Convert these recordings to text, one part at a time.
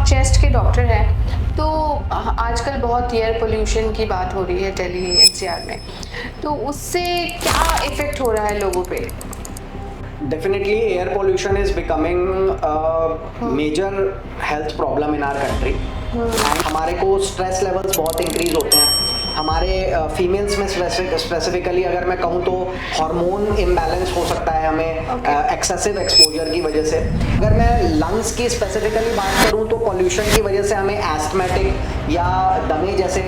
Chest के doctor हैं, तो आजकल बहुत एयर पोल्यूशन की बात हो रही है दिल्ली एनसीआर में, तो उससे क्या इफ़ेक्ट हो रहा है लोगों पे? Definitely, air pollution is becoming a major health problem in our country. And हमारे को स्ट्रेस लेवल्स बहुत इंक्रीज होते हैं हमारे फीमेल्स में स्पेसिफिकली अगर मैं कहूँ तो हार्मोन इम्बैलेंस हो सकता है हमें एक्सेसिव एक्सपोजर की वजह से। अगर मैं लंग्स की स्पेसिफिकली बात करूँ तो पॉल्यूशन की वजह से हमें एस्थमेटिक या दमे जैसे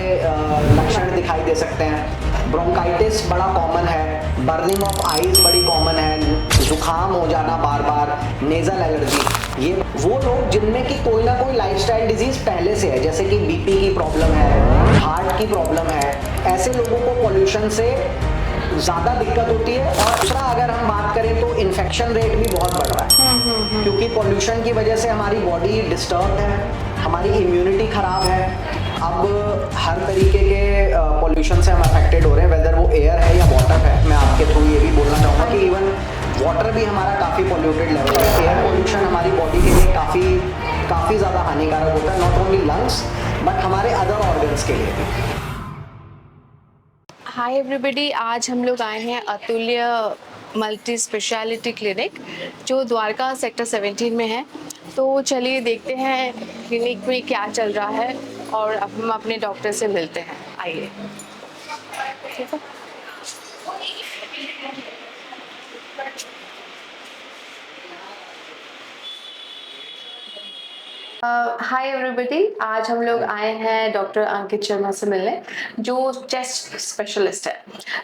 लक्षण दिखाई दे सकते हैं। ब्रोंकाइटिस बड़ा कॉमन है, बर्निंग ऑफ आईज बड़ी कॉमन है, जुकाम हो जाना बार बार, नेजल एलर्जी। ये वो लोग जिनमें कि कोई ना कोई लाइफस्टाइल डिजीज पहले से है, जैसे कि बीपी की प्रॉब्लम है, हार्ट की प्रॉब्लम है, ऐसे लोगों को पॉल्यूशन से ज़्यादा दिक्कत होती है। और दूसरा अगर हम बात करें तो इन्फेक्शन रेट भी बहुत बढ़ रहा है क्योंकि पॉल्यूशन की वजह से हमारी बॉडी डिस्टर्ब है, हमारी इम्यूनिटी खराब है। अब हर तरीके के पॉल्यूशन से हम अफेक्टेड हो रहे हैं, वेदर वो एयर है या वाटर है। मैं आपके थ्रू ये भी बोलना चाहूँगा कि इवन वाटर भी हमारा काफ़ी पॉल्यूटेड लेवल है। एयर पॉल्यूशन हमारी बॉडी के लिए काफ़ी ज़्यादा हानिकारक होता है, नॉट ओनली लंग्स बट हमारे अदर ऑर्गन्स के लिए भी। हाय एवरीबॉडी, आज हम लोग आए हैं अतुल्य मल्टी स्पेशलिटी क्लिनिक जो द्वारका सेक्टर 17 में है। तो चलिए देखते हैं क्लिनिक में क्या चल रहा है और अब हम अपने डॉक्टर से मिलते हैं। आइए। ठीक है। हाय एवरीबॉडी, आज हम लोग आए हैं डॉक्टर अंकित शर्मा से मिलने जो चेस्ट स्पेशलिस्ट है।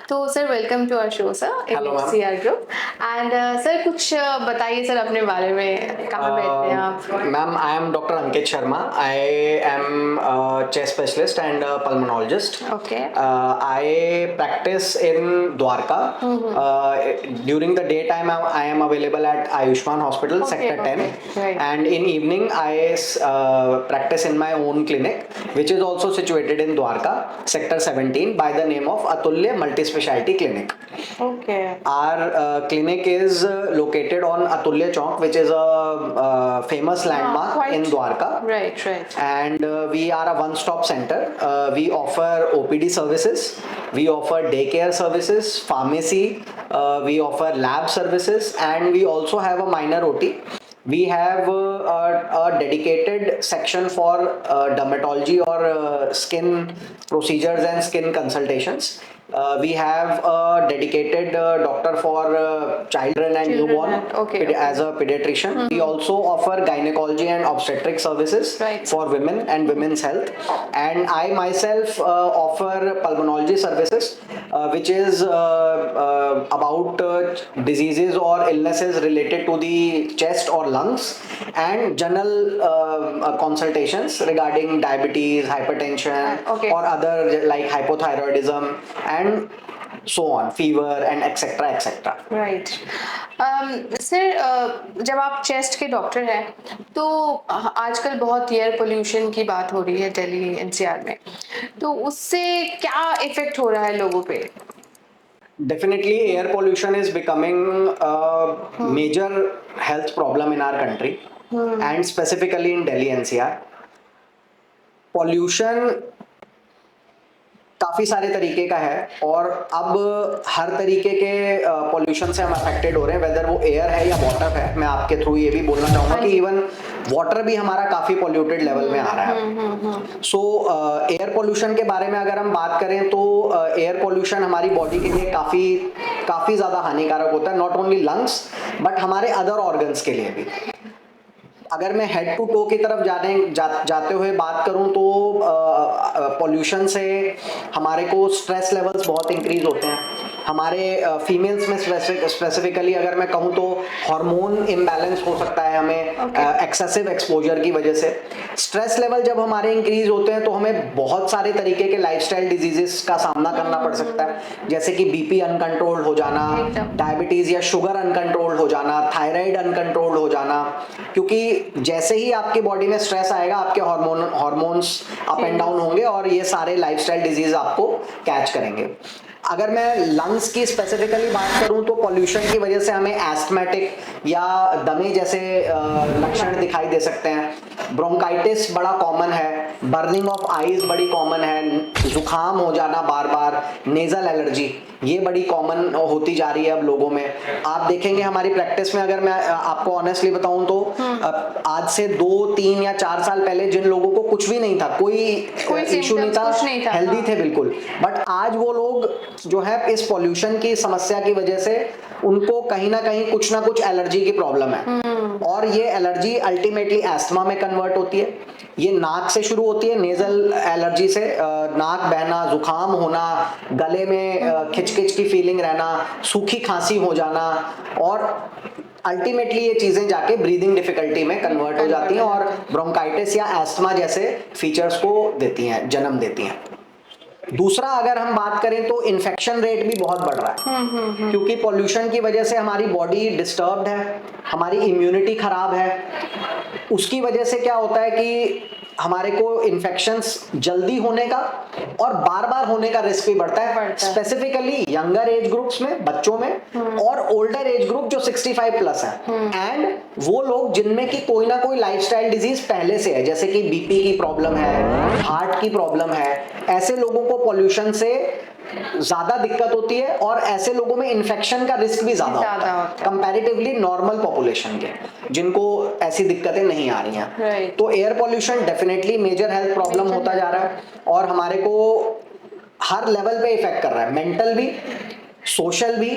तो sir, welcome to our show sir, MCR group. And sir, कुछ बताइए सर अपने बारे में, कहाँ बैठते हैं आप? Ma'am, I am doctor Ankit Sharma. I am chest specialist and pulmonologist. Okay. I practice in Dwarka. During the daytime, I am available at Ayushman Hospital, Okay, Sector 10. right. And in evening, I practice in my own clinic, which is also situated in Dwarka, Sector 17, by the name of Atulya Multi-Speciality Clinic. Okay. Our clinic is located on Atulya Chowk, which is a famous landmark in Dwarka. Right, right. And we are a one-stop center. We offer OPD services, we offer daycare services, pharmacy, we offer lab services, and we also have a minor OT. We have a dedicated section for dermatology or skin procedures and skin consultations. We have a dedicated doctor for children and newborn as a pediatrician. We also offer gynecology and obstetric services for women and women's health. And I myself offer pulmonology services, which is about diseases or illnesses related to the chest or lungs, and general consultations regarding diabetes, hypertension, or other like hypothyroidism and so on, fever and etc etc. Right. Sir, जब आप chest के doctor हैं, तो आजकल बहुत air pollution की बात हो रही है दिल्ली एनसीआर में, तो उससे क्या इफ़ेक्ट हो रहा है लोगों पे? Definitely, air pollution is becoming a major health problem in our country, and specifically in Delhi NCR. Pollution काफ़ी सारे तरीके का है और अब हर तरीके के पॉल्यूशन से हम अफेक्टेड हो रहे हैं, वेदर वो एयर है या वाटर है। मैं आपके थ्रू ये भी बोलना चाहूँगा कि इवन वाटर भी हमारा काफ़ी पॉल्यूटेड लेवल में आ रहा है। सो एयर पॉल्यूशन के बारे में अगर हम बात करें तो एयर पॉल्यूशन हमारी बॉडी के लिए काफ़ी ज़्यादा हानिकारक होता है, नॉट ओनली लंग्स बट हमारे अदर ऑर्गन्स के लिए भी। अगर मैं हेड टू टो की तरफ जाते हुए बात करूं तो पॉल्यूशन से हमारे को स्ट्रेस लेवल्स बहुत इंक्रीज होते हैं हमारे फीमेल्स में स्पेसिफिकली अगर मैं कहूं तो हार्मोन इम्बैलेंस हो सकता है हमें एक्सेसिव एक्सपोजर की वजह से। स्ट्रेस लेवल जब हमारे इंक्रीज होते हैं तो हमें बहुत सारे तरीके के लाइफस्टाइल डिजीजेस का सामना करना पड़ सकता है, जैसे कि बीपी अनकंट्रोल्ड हो जाना, डायबिटीज या शुगर अनकंट्रोल्ड हो जाना, थायराइड अनकंट्रोल्ड हो जाना, क्योंकि जैसे ही आपकी बॉडी में स्ट्रेस आएगा आपके हार्मोन्स अप एंड डाउन होंगे और ये सारे लाइफस्टाइल डिजीज आपको कैच करेंगे। अगर मैं लंग्स की स्पेसिफिकली बात करूं तो पॉल्यूशन की वजह से हमें एस्थमेटिक या दमे जैसे लक्षण दिखाई दे सकते हैं। ब्रोंकाइटिस बड़ा कॉमन है, बर्निंग ऑफ आईज बड़ी कॉमन है, जुकाम हो जाना बार बार, नेजल एलर्जी ये बड़ी कॉमन होती जा रही है अब लोगों में। आप देखेंगे हमारी प्रैक्टिस में, अगर मैं आपको ऑनेस्टली बताऊं तो आज से 2-3 या 4 साल पहले जिन लोगों को कुछ भी नहीं था, कोई इशू नहीं था, हेल्दी थे बिल्कुल, बट आज वो लोग जो है इस पॉल्यूशन की समस्या की वजह से उनको कहीं ना कुछ एलर्जी की प्रॉब्लम है, और ये एलर्जी अल्टीमेटली एस्थमा में कन्वर्ट होती है। ये नाक से शुरू होती है, नेजल एलर्जी से, नाक बहना, जुकाम होना, गले में खिचखिच की फीलिंग रहना, सूखी खांसी हो जाना, और अल्टीमेटली ये चीजें जाके ब्रीदिंग डिफिकल्टी में कन्वर्ट हो जाती हैं और ब्रोंकाइटिस या एस्थमा जैसे फीचर्स को देती हैं, जन्म देती हैं। दूसरा अगर हम बात करें तो इन्फेक्शन रेट भी बहुत बढ़ रहा है, क्योंकि पोल्यूशन की वजह से हमारी बॉडी डिस्टर्ब्ड है, हमारी इम्यूनिटी खराब है। उसकी वजह से क्या होता है कि हमारे को इन्फेक्शंस जल्दी होने का और बार बार होने का रिस्क भी बढ़ता है, स्पेसिफिकली यंगर एज ग्रुप्स में, बच्चों में, और ओल्डर एज ग्रुप जो 65 प्लस है, एंड वो लोग जिनमें की कोई ना कोई लाइफस्टाइल डिजीज पहले से है, जैसे कि बीपी की प्रॉब्लम है, हार्ट की प्रॉब्लम है, ऐसे लोगों को पॉल्यूशन से ज्यादा दिक्कत होती है और ऐसे लोगों में इन्फेक्शन का रिस्क भी ज्यादा होता है कंपैरेटिवली नॉर्मल पॉपुलेशन के, जिनको ऐसी दिक्कतें नहीं आ रही हैं। तो air pollution definitely major health problem होता जा रहा है और हमारे को हर लेवल पे इफेक्ट कर रहा है, मेंटल भी, सोशल भी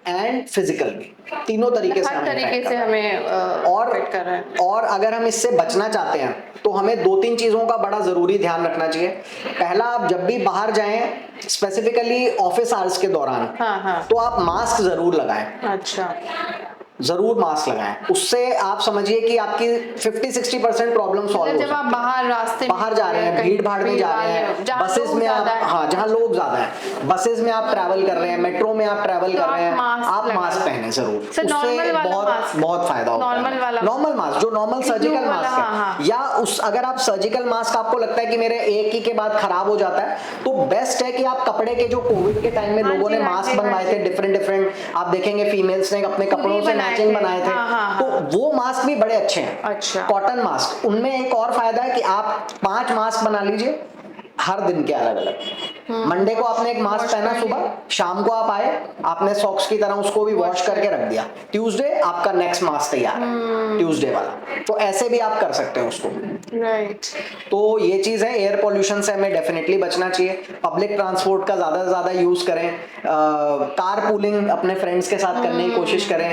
एंड फिजिकल भी, तीनों तरीके से हमें और अगर हम इससे बचना चाहते हैं तो हमें 2-3 चीजों का बड़ा जरूरी ध्यान रखना चाहिए। पहला, आप जब भी बाहर जाएं, स्पेसिफिकली ऑफिस आवर्स के दौरान, तो आप मास्क जरूर लगाएं। अच्छा, जरूर मास्क लगाएं, उससे आप समझिए कि आपकी 50-60% प्रॉब्लम सॉल्व हो सकती है। जब आप बाहर जा रहे हैं, भीड़ भाड़ में जा रहे हैं, बसेस में आप, हाँ जहाँ लोग ज्यादा हैं, बसेस में आप ट्रैवल कर रहे हैं, मेट्रो में आप ट्रैवल कर रहे हैं, आप मास्क पहने जरूर, उससे बहुत फायदा होता है। नॉर्मल मास्क, जो नॉर्मल सर्जिकल मास्क है, या उस अगर आप सर्जिकल मास्क आपको लगता है कि मेरे एक ही के बाद खराब हो जाता है, तो बेस्ट है कि आप कपड़े के, जो कोविड के टाइम में लोगों ने मास्क बनवाए थे डिफरेंट, आप देखेंगे फीमेल्स ने अपने कपड़ों से मैचिंग बनाए थे, तो वो मास्क भी बड़े अच्छे हैं। अच्छा, कॉटन मास्क, उनमें एक और फायदा है कि आप 5 मास्क बना लीजिए हर दिन के अलग अलग। मंडे को आपने एक मास्क पहना सुबह, शाम को आप आए, आपने सॉक्स की तरह उसको भी वॉश करके रख दिया, ट्यूसडे आपका नेक्स्ट मास्क तैयार है, ट्यूसडे वाला। तो ऐसे भी आप कर सकते हैं उसको। राइट। तो ये चीज है, एयर पोल्यूशन से हमें डेफिनेटली बचना चाहिए। पब्लिक ट्रांसपोर्ट का ज्यादा से ज्यादा यूज करें, कार पूलिंग अपने फ्रेंड्स के साथ करने की कोशिश करें,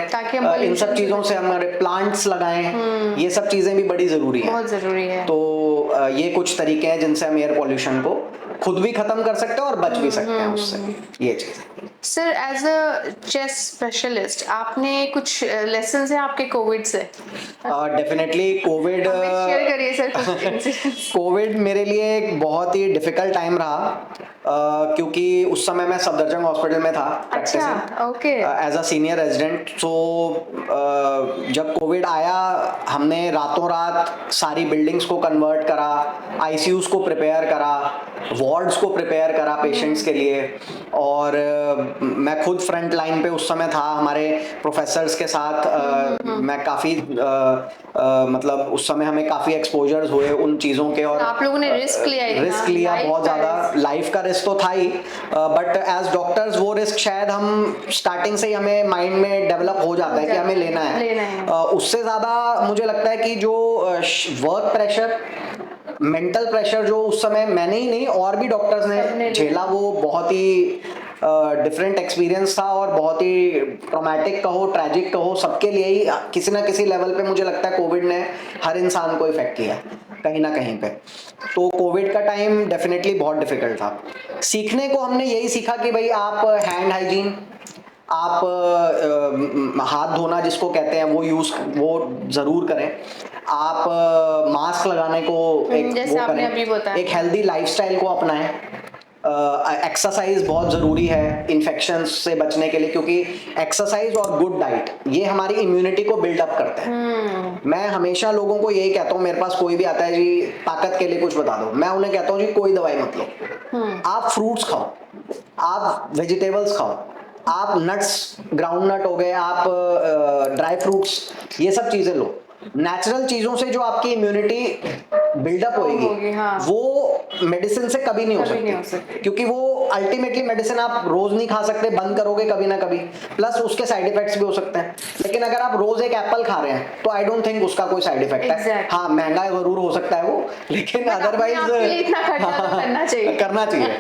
इन सब चीजों से हमारे प्लांट्स लगाएं, ये सब चीजें भी बड़ी जरूरी है, बहुत जरूरी है। तो ये कुछ तरीके हैं जिनसे हम एयर पोल्यूशन को खुद भी खत्म कर सकते हैं और बच भी सकते हैं उससे, ये चीज। Sir, as a chest specialist आपने कुछ लेसन है आपके कोविड से? डेफिनेटली कोविड शेयर करिए सर कुछ। कोविड मेरे लिए एक बहुत ही डिफिकल्ट टाइम रहा, क्योंकि उस समय मैं सफदरजंग हॉस्पिटल में था। अच्छा, okay. As a senior resident. So जब कोविड आया, हमने रातों रात सारी बिल्डिंग्स को कन्वर्ट करा, आईसीयूज को प्रिपेयर करा, वार्ड्स को प्रिपेयर करा पेशेंट्स के लिए, और मैं खुद फ्रंट लाइन पे उस समय था हमारे प्रोफेसर्स के साथ। मैं काफ़ी मतलब उस समय हमें काफ़ी एक्सपोजर्स हुए उन चीज़ों के, और आप लोगों ने रिस्क लिया बहुत ज़्यादा। लाइफ का रिस्क तो था ही, बट एज डॉक्टर्स वो रिस्क शायद हम स्टार्टिंग से ही हमें माइंड में डेवलप हो जाता है कि हमें लेना है। उससे ज़्यादा मुझे लगता है कि जो वर्क प्रेशर, मेंटल प्रेशर जो उस समय मैंने ही नहीं और भी डॉक्टर्स ने झेला, वो बहुत ही डिफरेंट एक्सपीरियंस था और बहुत ही ट्रॉमेटिक कहो, ट्रैजिक कहो, सबके लिए ही किसी ना किसी लेवल पे मुझे लगता है कोविड ने हर इंसान को इफेक्ट किया कहीं ना कहीं पे। तो कोविड का टाइम डेफिनेटली बहुत डिफिकल्ट था। सीखने को हमने यही सीखा कि भाई आप हैंड हाइजीन, आप हाथ धोना जिसको कहते हैं वो जरूर करें। आप मास्क लगाने को एक हेल्दी लाइफस्टाइल को अपनाएं। एक्सरसाइज बहुत ज़रूरी है इन्फेक्शंस से बचने के लिए, क्योंकि एक्सरसाइज और गुड डाइट ये हमारी इम्यूनिटी को बिल्डअप करते हैं। मैं हमेशा लोगों को यही कहता हूँ, मेरे पास कोई भी आता है जी ताकत के लिए कुछ बता दो, मैं उन्हें कहता हूँ जी कोई दवाई मत लो, आप फ्रूट्स खाओ, आप वेजिटेबल्स खाओ, आप नट्स, ग्राउंड नट हो गए, आप ड्राई फ्रूट्स, ये सब चीज़ें लो। नेचुरल चीजों से जो आपकी इम्यूनिटी बिल्डअप होगी, होएगी हाँ। वो मेडिसिन से कभी नहीं हो कभी नहीं हो सकती, सकती। क्योंकि वो अल्टीमेटली मेडिसिन आप रोज नहीं खा सकते, बंद करोगे कभी ना कभी, प्लस उसके साइड इफेक्ट्स भी हो सकते हैं। लेकिन अगर आप रोज एक एप्पल खा रहे हैं तो आई डोंट थिंक उसका कोई साइड इफेक्ट है। Exactly. हाँ, महंगा जरूर हो सकता है वो, लेकिन But अपने अदरवाइज आप के लिए इतना खर्चा तो करना चाहिए। करना चाहिए।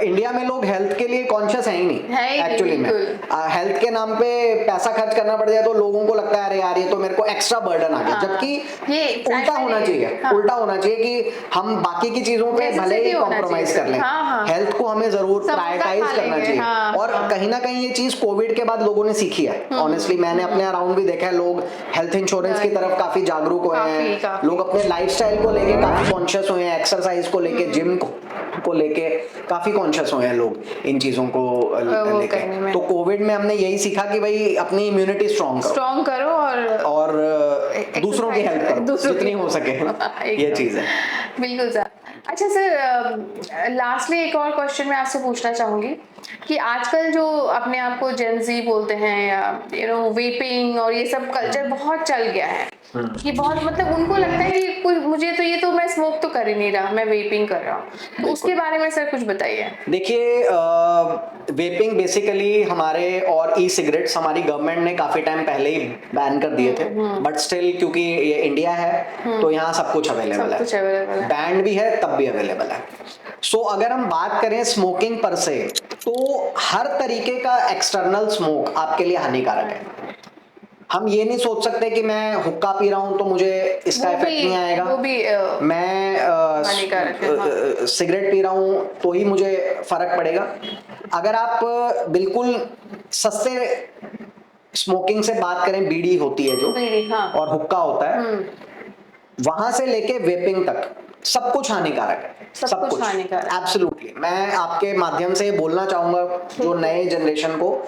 इंडिया में लोग हेल्थ के लिए कॉन्शियस है ही है नहीं ही नहीं, एक्चुअली में। बिल्कुल। हेल्थ के नाम पे पैसा खर्च करना पड़ जाए तो लोगों को लगता है अरे यार ये तो मेरे को एक्स्ट्रा बर्डन आ गया, हाँ, जबकि ये उल्टा होना चाहिए। हाँ। उल्टा होना चाहिए कि हम बाकी की चीजों पे भले ही Necessity होना कॉम्प्रोमाइज चाहिए। कर लें, हाँ, हाँ। हेल्थ को हमें जरूर समोसा प्रायोरिटाइज खा करना लेंगे, चाहिए। हाँ, और हाँ। कहीं ना कहीं ये चीज कोविड के बाद लोगों ने सीखी है। ऑनेस्टली मैंने अपने अराउंड भी देखा है, लोग हेल्थ इंश्योरेंस की तरफ काफी जागरूक हुए हैं, काफी। लोग अपने लाइफस्टाइल को लेके काफी कॉन्शियस हुए हैं, एक्सरसाइज को लेके, जिम को लेके काफी कॉन्शियस हुए हैं लोग इन चीजों को वो लेके। करने में। तो कोविड में हमने यही सीखा कि भाई अपनी इम्यूनिटी स्ट्रॉन्ग करो और दूसरों की हेल्प करो दूसरों जितनी की- हो सके। ये एकदम। चीज है। बिल्कुल सर। अच्छा सर, लास्टली एक और क्वेश्चन मैं आपसे पूछना चाहूंगी कि आजकल जो अपने आप को जेनजी बोलते हैं या वेपिंग और ये सब कल्चर बहुत चल गया है कि बहुत मतलब उनको लगता है कि कुछ मुझे तो ये तो मैं स्मोक तो कर ही नहीं रहा, मैं वेपिंग कर रहा हूँ, तो उसके बारे में सर कुछ बताइए। देखिए, वेपिंग बेसिकली हमारे और ई सिगरेट्स हमारी गवर्नमेंट ने काफी टाइम पहले ही बैन कर दिए थे, बट स्टिल क्योंकि ये इंडिया है तो यहाँ सब कुछ अवेलेबल सब कुछ available है। बैंड भी है तब भी अवेलेबल है। सो अगर हम बात करें स्मोकिंग पर से, तो हर तरीके का एक्सटर्नल स्मोक आपके लिए हानिकारक है। हम ये नहीं सोच सकते कि मैं हुक्का पी रहा हूं तो मुझे इसका वो इफेक्ट भी- नहीं आएगा, वो भी मैं हानिकारक है, हाँ। सिगरेट पी रहा हूं तो ही मुझे फर्क पड़ेगा। अगर आप बिल्कुल सस्ते स्मोकिंग से बात करें, बीड़ी होती है जो, बीड़ी, हाँ। और हुक्का होता है, वहां से लेके वेपिंग तक सब कुछ हानिकारक है। सब कुछ हानिकारक है। एब्सोल्युटली। मैं आपके माध्यम से बोलना चाहूंगा जो नए जनरेशन को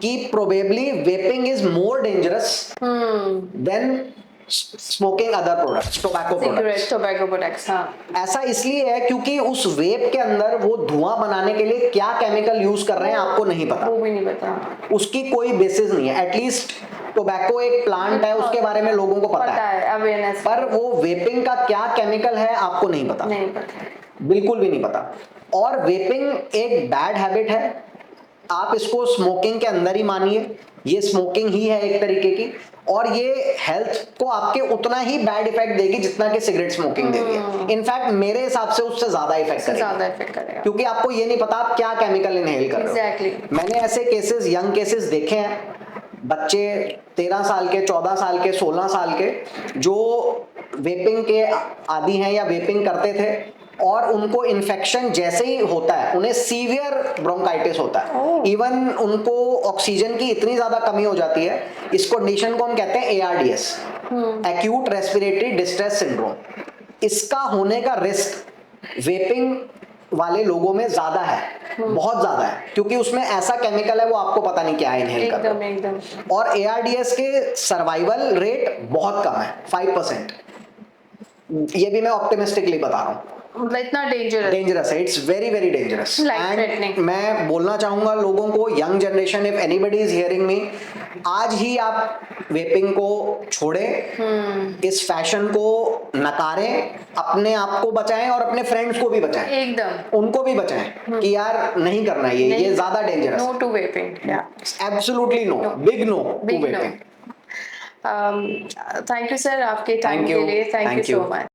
कि probably vaping is more dangerous than smoking other products, tobacco products. Tobacco products, हाँ। ऐसा इसलिए है क्योंकि उस वेप के अंदर वो धुआं बनाने के लिए क्या केमिकल यूज कर रहे हैं आपको नहीं पता, वो भी नहीं पता, उसकी कोई बेसिस नहीं है। एटलीस्ट टोबैको एक प्लांट है, उसके बारे में लोगों को पता है, अवेयरनेस, पर वो वेपिंग का क्या केमिकल है आपको नहीं पता, नहीं पता, बिल्कुल भी नहीं पता। और वेपिंग एक बैड हैबिट है, आप इसको स्मोकिंग के अंदर ही मानिए, ये स्मोकिंग ही है एक तरीके की, और ये हेल्थ को आपके उतना ही बैड इफेक्ट देगी जितना कि सिगरेट स्मोकिंग देगी। इनफैक्ट मेरे हिसाब से उससे ज्यादा इफेक्ट करेगा, क्योंकि आपको ये नहीं पता आप क्या केमिकल इनहेल कर रहे हो। मैंने ऐसे केसेस, यंग केसेस देखे हैं, बच्चे 13 साल के, 14 साल के, 16 साल के, जो वेपिंग के आदी हैं या वेपिंग करते थे, और उनको इन्फेक्शन जैसे ही होता है उन्हें सीवियर ब्रोंकाइटिस होता है। इवन उनको ऑक्सीजन की इतनी ज्यादा कमी हो जाती है, इस कंडीशन को हम कहते हैं ARDS, acute respiratory distress syndrome. इसका होने का रिस्क वेपिंग वाले लोगों में ज्यादा है, बहुत ज्यादा है, क्योंकि उसमें ऐसा केमिकल है वो आपको पता नहीं क्या इनहेल कर रहे हो। और ARDS के सर्वाइवल रेट बहुत कम है, 5%। ये भी मैं ऑप्टिमिस्टिकली बता रहा हूँ, इतना डेंजरस है, it's very very dangerous. And मैं बोलना चाहूंगा लोगों को, young generation, if anybody is hearing me, आज ही आप वेपिंग को छोड़ें, इस फैशन को नकारें, अपने आप को बचाएं और अपने फ्रेंड्स को भी बचाएं, एकदम उनको भी बचाएं कि यार नहीं करना ये ज्यादा dangerous. No to vaping, absolutely no, big no to vaping. Thank you sir आपके टाइम के लिए, थैंक यू सो मच।